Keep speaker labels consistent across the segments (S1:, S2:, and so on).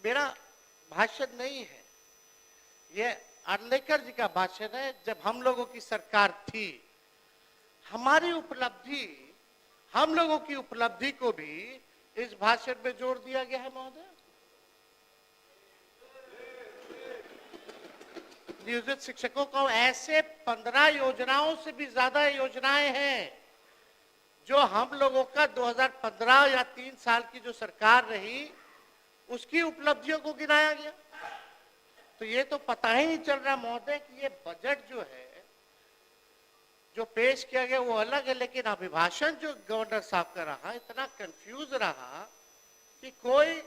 S1: मेरा भाषण नहीं है, ये अर्लेकर जी का भाषण है। जब हम लोगों की सरकार थी, हमारी उपलब्धि, हम लोगों की उपलब्धि को भी इस भाषण में जोड़ दिया गया है महोदय। नियोजित शिक्षकों को ऐसे 15 योजनाओं से भी ज्यादा योजनाएं हैं जो हम लोगों का 2015 या 3 साल की जो सरकार रही उसकी उपलब्धियों को गिनाया गया। तो ये तो पता ही नहीं चल रहा महोदय कि ये बजट जो है, जो पेश किया गया वो अलग है, लेकिन अभिभाषण जो गवर्नर साहब का रहा इतना कंफ्यूज रहा कि कोई,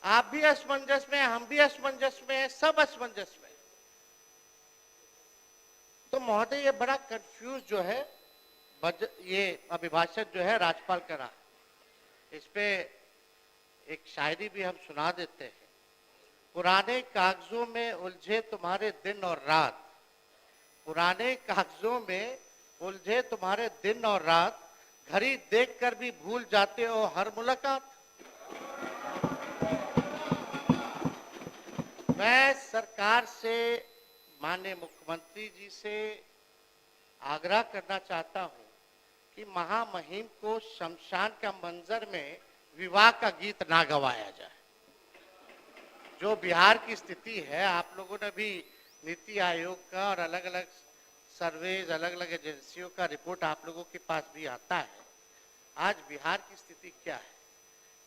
S1: आप भी असमंजस में, हम भी असमंजस में, सब असमंजस में। तो महोदय ये बड़ा कंफ्यूज जो है ये अभिभाषण जो है राज्यपाल का रहा। इस पे एक शायरी भी हम सुना देते हैं। पुराने कागजों में उलझे तुम्हारे दिन और रात, पुराने कागजों में उलझे तुम्हारे दिन और रात, घड़ी देखकर भी भूल जाते हो हर मुलाकात। मैं सरकार से, माननीय मुख्यमंत्री जी से आग्रह करना चाहता हूं कि महामहिम को शमशान का मंजर में विवाह का गीत ना गवाया जाए। जो बिहार की स्थिति है, आप लोगों ने भी नीति आयोग का और अलग अलग सर्वेज, अलग अलग एजेंसियों का रिपोर्ट आप लोगों के पास भी आता है। आज बिहार की स्थिति क्या है,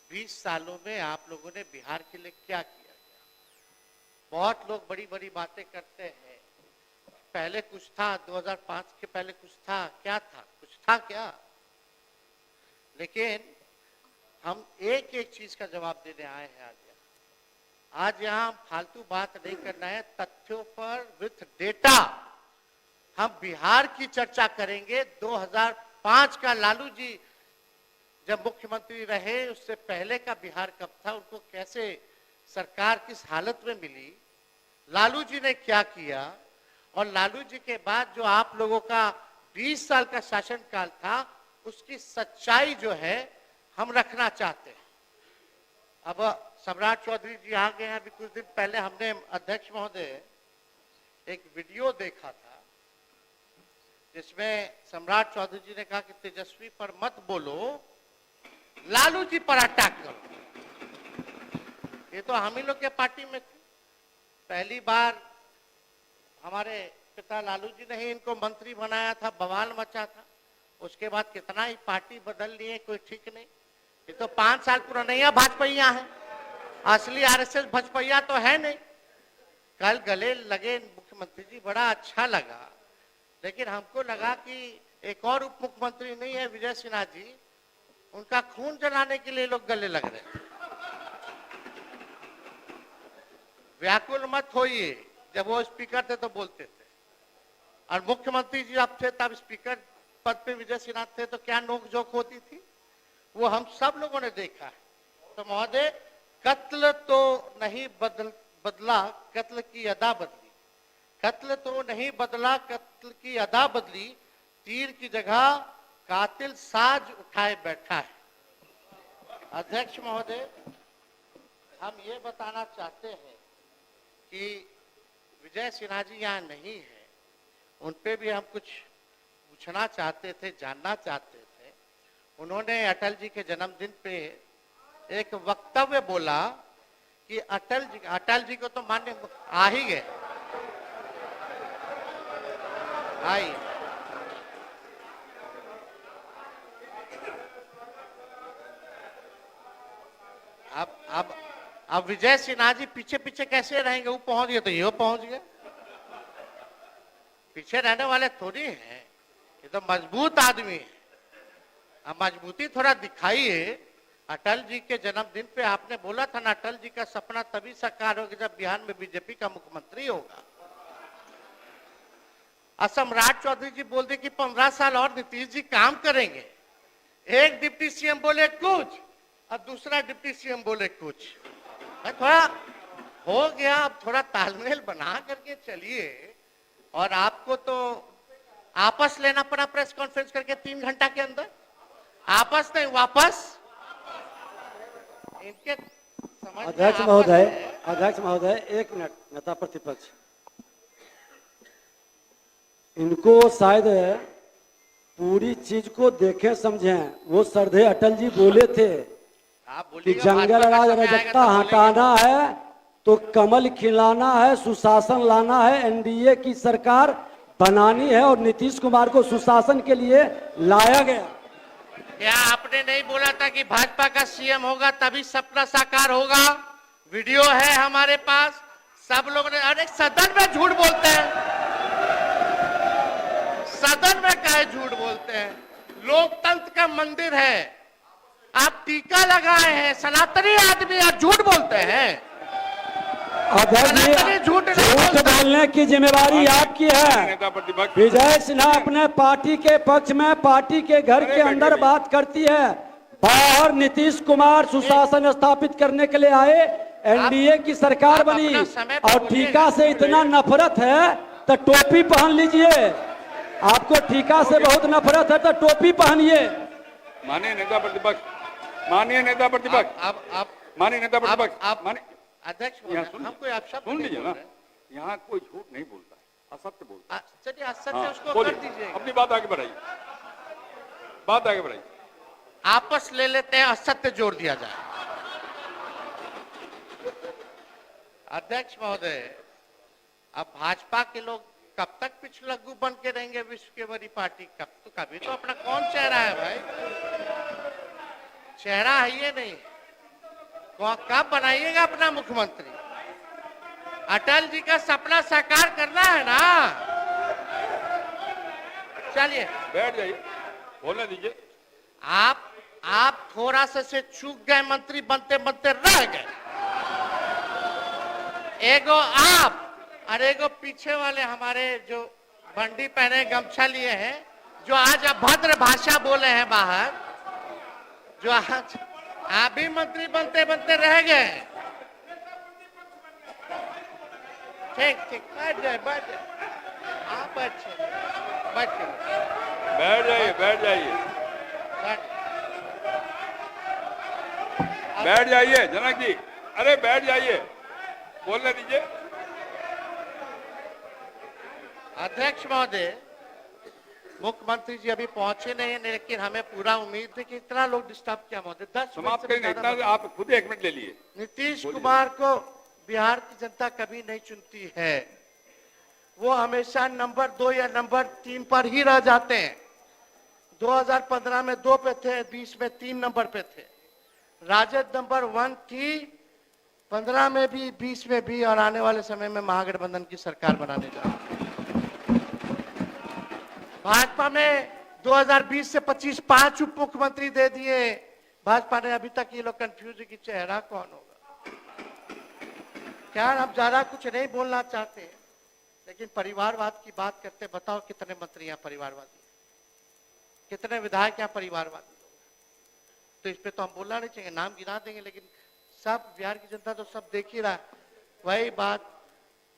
S1: 20 सालों में आप लोगों ने बिहार के लिए क्या किया गया। बहुत लोग बड़ी बड़ी बातें करते हैं, पहले कुछ था, 2005 के पहले कुछ था, क्या था, कुछ था क्या। लेकिन हम एक एक चीज का जवाब देने आए हैं आज यहाँ फालतू बात नहीं करना है, तथ्यों पर विथ डेटा हम बिहार की चर्चा करेंगे। 2005 का लालू जी जब मुख्यमंत्री रहे, उससे पहले का बिहार कब था, उनको कैसे सरकार किस हालत में मिली, लालू जी ने क्या किया, और लालू जी के बाद जो आप लोगों का 20 साल का शासनकाल था, उसकी सच्चाई जो है हम रखना चाहते हैं। अब सम्राट चौधरी जी आ गए हैं। अभी कुछ दिन पहले हमने, अध्यक्ष महोदय, एक वीडियो देखा था जिसमें सम्राट चौधरी जी ने कहा कि तेजस्वी पर मत बोलो, लालू जी पर अटैक करो। ये तो हम ही लोग के पार्टी में थे। पहली बार हमारे पिता लालू जी ने ही इनको मंत्री बनाया था, बवाल मचा था। उसके बाद कितना ही पार्टी बदल लिए, कोई ठीक नहीं। ये तो 5 साल पुराना भाजपैया है, असली आरएसएस भाजपैया तो है नहीं। कल गले लगे मुख्यमंत्री जी, बड़ा अच्छा लगा, लेकिन हमको लगा कि एक और उप मुख्यमंत्री नहीं है विजय सिन्हा जी, उनका खून जलाने के लिए लोग गले लग रहे थे। व्याकुल मत होइए, जब वो स्पीकर थे तो बोलते थे, और मुख्यमंत्री जी अब थे तब स्पीकर पद पे विजय सिन्हा थे, तो क्या नोकझोंक होती थी, वो हम सब लोगों ने देखा है। तो महोदय, कत्ल तो नहीं बदला, कत्ल की अदा बदली। कत्ल तो नहीं बदला, कत्ल की अदा बदली, तीर की जगह कातिल साज उठाए बैठा है। अध्यक्ष महोदय, हम ये बताना चाहते हैं कि विजय सिन्हा जी यहाँ नहीं है, उन पे भी हम कुछ पूछना चाहते थे, जानना चाहते थे। उन्होंने अटल जी के जन्मदिन पे एक वक्तव्य बोला कि अटल जी को तो मान्य आ ही गए, आई। अब विजय सिन्हा जी पीछे पीछे कैसे रहेंगे, वो पहुंच गए तो ये पहुंच गए। पीछे रहने वाले थोड़ी हैं, ये तो मजबूत आदमी है। अब मजबूती थोड़ा दिखाइए। अटल जी के जन्मदिन पे आपने बोला था ना, अटल जी का सपना तभी साकार होगा जब बिहार में बीजेपी का मुख्यमंत्री होगा। और सम्राट चौधरी जी बोल दे कि 15 साल और नीतीश जी काम करेंगे। एक डिप्टी सीएम बोले कुछ और दूसरा डिप्टी सीएम बोले कुछ। थोड़ा हो गया, अब थोड़ा तालमेल बना करके चलिए। और आपको तो आपस लेना पड़ा प्रेस कॉन्फ्रेंस करके 3 घंटा के अंदर, आपस नहीं वापस। इनके समझ में
S2: अध्यक्ष
S1: आपस
S2: महोदय,
S1: में-
S2: अध्यक्ष महोदय, एक मिनट। नेता प्रतिपक्ष, इनको शायद पूरी चीज को देखें समझें। वो श्रद्धेय अटल जी बोले थे
S1: आप
S2: कि
S1: बोलिएगा,
S2: जंगल
S1: भाजपा का
S2: राज
S1: समय आएगा
S2: अराजकता
S1: तब बोलेंगे।
S2: हटाना है तो कमल खिलाना है, सुशासन लाना है, एनडीए की सरकार बनानी है और नीतीश कुमार को सुशासन के लिए लाया गया।
S1: क्या आपने नहीं बोला था कि भाजपा का सीएम होगा तभी सपना साकार होगा? वीडियो है हमारे पास, सब लोग ने। अरे सदन में झूठ बोलते हैं, सदन में काहे झूठ बोलते हैं? लोकतंत्र का मंदिर है, आप टीका लगाए हैं, सनातनी आदमी, आप झूठ बोलते हैं।
S2: अध्यक्ष
S1: सनातनी
S2: जी,
S1: झूठ नहीं
S2: झूठ
S1: बोलता।
S2: बोलने की जिम्मेवारी आपकी है।
S3: नेता प्रतिपक्ष
S2: विजय सिन्हा अपने पार्टी के पक्ष में पार्टी के घर के अंदर बात करती है, बाहर नीतीश कुमार सुशासन स्थापित करने के लिए आए, एनडीए की सरकार
S1: आप
S2: बनी।
S1: अपना समय पे
S2: और
S1: बोलिएगा।
S2: टीका से इतना नफरत है तो टोपी पहन लीजिए। आपको टीका से बहुत नफरत है तो टोपी पहनिए।
S3: माननीय नेता प्रतिपक्ष, माननीय नेता प्रतिपक्ष,
S1: आप
S3: माननीय नेता प्रतिपक्ष,
S1: आप
S3: माननीय
S1: अध्यक्ष
S3: यहाँ सुन
S1: हम कोई आप शब्द
S3: सुन
S1: नहीं
S3: लीजिए
S1: बोल
S3: ना,
S1: रहे हैं।
S3: यहाँ कोई झूठ नहीं बोलता है, असत्य बोलता है।
S1: चलिए असत्य
S3: हाँ,
S1: उसको
S3: बोलिए,
S1: कर दीजिए,
S3: अपनी बात आगे बढ़ाइए, बात आगे बढ़ाइए।
S1: आपस ले लेते हैं, असत्य जोड़ दिया जाए। अध्यक्ष महोदय, अब भाजपा के लोग कब तक पिछलग्गू बन के रहेंगे विश्व के बड़ी पार्टी? कभी तो अपना कौन चेहरा है भाई? चेहरा है ये नहीं। कब बनाइएगा अपना मुख्यमंत्री? अटल जी का सपना साकार करना है ना। चलिए
S3: बैठ जाइए, बोलने दीजिए।
S1: आप थोड़ा सा से चूक गए, मंत्री बनते बनते रह गए। एगो आप और एगो पीछे वाले हमारे जो बंडी पहने गमछा लिए हैं, जो आज अभद्र भाषा बोले हैं बाहर, जो आज आप भी मंत्री बनते बनते रह गए। ठीक ठीक, बैठ जाए, बैठ जाए। आप अच्छे बैठ
S3: बैठ जाइए, बैठ जाइए, बैठ जाइए जनक जी, अरे बैठ जाइए, बोलने दीजिए।
S1: अध्यक्ष महोदय, मुख्यमंत्री जी अभी पहुंचे नहीं है, लेकिन हमें पूरा उम्मीद है कि इतना लोग डिस्टर्ब किया महोदय। 10
S3: समाप्त करेंगे, इतना आप खुद 1 मिनट ले लिए।
S1: नीतीश कुमार को बिहार की जनता कभी नहीं चुनती है। वो हमेशा नंबर 2 या नंबर 3 पर ही रह जाते हैं। 2015 में 2 पे थे, 20 में 3 नंबर पे थे। राजद नंबर 1 थी, 15 में भी, 20 में भी, और आने वाले समय में महागठबंधन की सरकार बनाने जा रही है। भाजपा में 2020 से 25 5 उप मुख्यमंत्री दे दिए भाजपा ने। अभी तक ये लोग कंफ्यूज है कि चेहरा कौन होगा। क्या हम ज्यादा कुछ नहीं बोलना चाहते, लेकिन परिवारवाद की बात करते। बताओ कितने मंत्री यहाँ परिवारवादी, कितने विधायक यहाँ परिवारवादी? तो इस पे तो हम बोलना नहीं चाहिए, नाम गिना देंगे, लेकिन सब बिहार की जनता तो सब देख ही रहा है। वही बात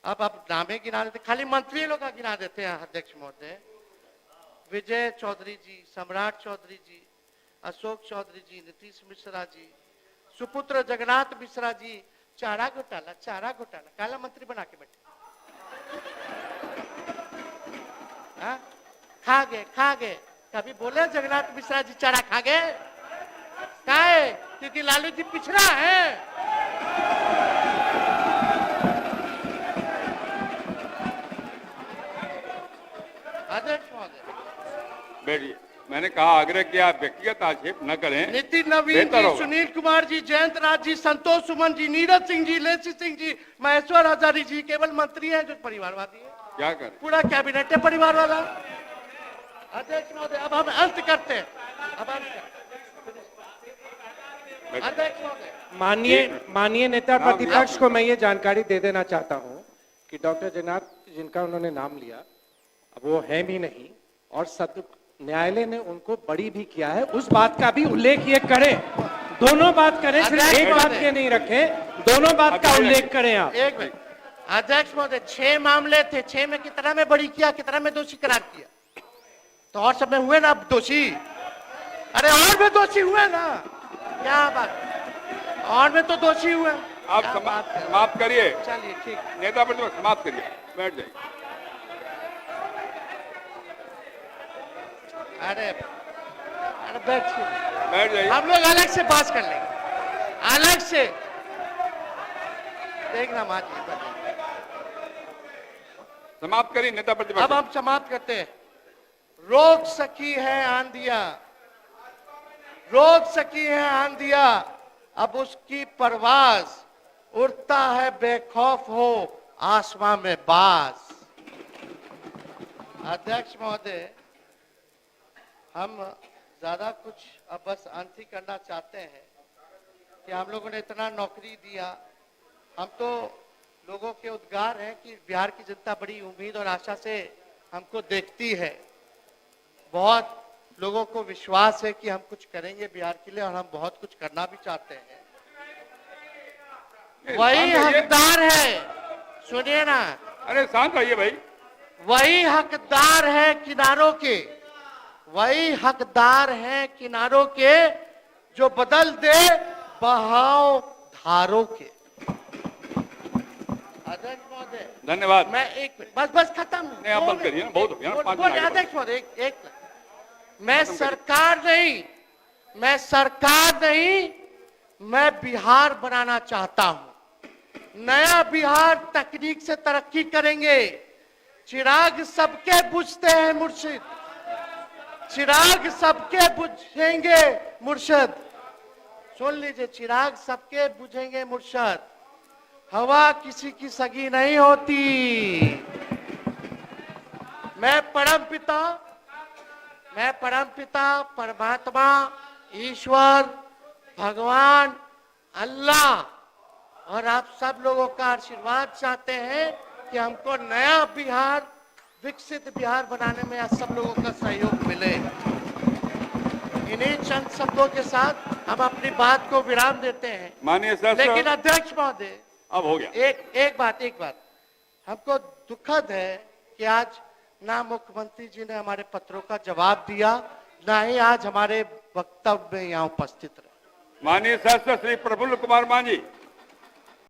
S1: अब नामे गिना देते, खाली मंत्री लोग का गिना देते हैं। अध्यक्ष महोदय, विजय चौधरी जी, सम्राट चौधरी जी, अशोक चौधरी जी, नीतीश मिश्रा जी, सुपुत्र जगन्नाथ मिश्रा जी, चारा घोटाला काला मंत्री बना के बैठे। खा गए कभी बोले जगन्नाथ मिश्रा जी चारा खा गए? काहे? क्योंकि लालू जी पिछड़ा है। अध्यक्ष महोदय,
S3: बैठिए, मैंने कहा आग्रह किया व्यक्तिगत आक्षेप न करें।
S1: नितिन नवीन
S3: बेहतर
S1: जी,
S3: होगा।
S1: सुनील कुमार जी, जयंत राज जी, संतोष सुमन जी, नीरज सिंह जी, लेसी सिंह जी, महेश्वर हजारी जी केवल मंत्री हैं जो परिवारवादी है।
S3: क्या करें?
S1: पूरा कैबिनेट है परिवार वाला। अध्यक्ष महोदय, अब हम अंत करते हैं। अध्यक्ष महोदय,
S4: माननीय नेता प्रतिपक्ष को मैं ये जानकारी दे देना चाहता हूँ कि डॉक्टर जगन्नाथ जिनका उन्होंने नाम लिया, अब वो है भी नहीं, और न्यायालय ने उनको बरी भी किया है, उस बात का भी उल्लेख ये करें। दोनों बात करें, सिर्फ एक बात के नहीं रखें, दोनों बात का उल्लेख करें आप।
S1: एक मिनट अध्यक्ष महोदय, 6 मामले थे, 6 में कितना में बरी किया, कितना में दोषी करार किया? तो और सब में हुए ना दोषी? अरे और भी दोषी हुए ना? क्या बात? और मैं तो दोषी हुआ।
S3: आप
S1: क्या बात कर रहे हैं?
S3: समाप्त करिए।
S1: चलिए ठीक।
S3: नेता प्रतिपक्ष समाप्त करिए, बैठ जाइए।
S1: अरे अरे बैठिए,
S3: बैठ जाइए।
S1: हम लोग अलग से बात कर लेंगे, अलग से। देखना माजिए,
S3: समाप्त करिए नेता
S1: अब
S3: प्रतिपक्ष।
S1: हम समाप्त करते हैं। रोक सकी है आंधियां, रोक सकी है आंधियां, अब उसकी परवाज, उड़ता है बेखौफ हो आसमां में बाज। अध्यक्ष महोदय, हम ज्यादा कुछ अब बस अंत ही करना चाहते हैं कि हम लोगों ने इतना नौकरी दिया। हम तो लोगों के उद्गार हैं कि बिहार की जनता बड़ी उम्मीद और आशा से हमको देखती है। बहुत लोगों को विश्वास है कि हम कुछ करेंगे बिहार के लिए, और हम बहुत कुछ करना भी चाहते हैं। वही हकदार है, सुनिए ना,
S3: अरे शांत रहिए भाई।
S1: वही हकदार है किनारों के, वही हकदार है किनारों के, जो बदल दे बहाव धारों के। अध्यक्ष महोदय,
S3: धन्यवाद।
S1: मैं एक मिनट, बस खत्म।
S3: नहीं, आप बंद करिए ना, बहुत हो गया ना, 5 मिनट आगे
S1: अध्यक्ष महोदय, एक मिनट। मैं सरकार नहीं, मैं बिहार बनाना चाहता हूं। नया बिहार तकनीक से तरक्की करेंगे। चिराग सबके बुझते हैं मुर्शिद, चिराग सबके बुझेंगे मुर्शद। सुन लीजिए, चिराग सबके बुझेंगे मुर्शद, हवा किसी की सगी नहीं होती। मैं परमपिता परमात्मा ईश्वर भगवान अल्लाह और आप सब लोगों का आशीर्वाद चाहते हैं कि हमको नया बिहार, विकसित बिहार बनाने में आप सब लोगों का सहयोग मिले। इन्हीं चंद शब्दों के साथ हम अपनी बात को विराम देते हैं।
S3: माननीय सर,
S1: लेकिन अध्यक्ष महोदय,
S3: अब हो गया।
S1: एक बात हमको दुखद है कि आज ना मुख्यमंत्री जी ने हमारे पत्रों का जवाब दिया, ना ही आज हमारे वक्तव्य में यहाँ उपस्थित रहे।
S3: माननीय शासक श्री प्रफुल्ल कुमार मांझी।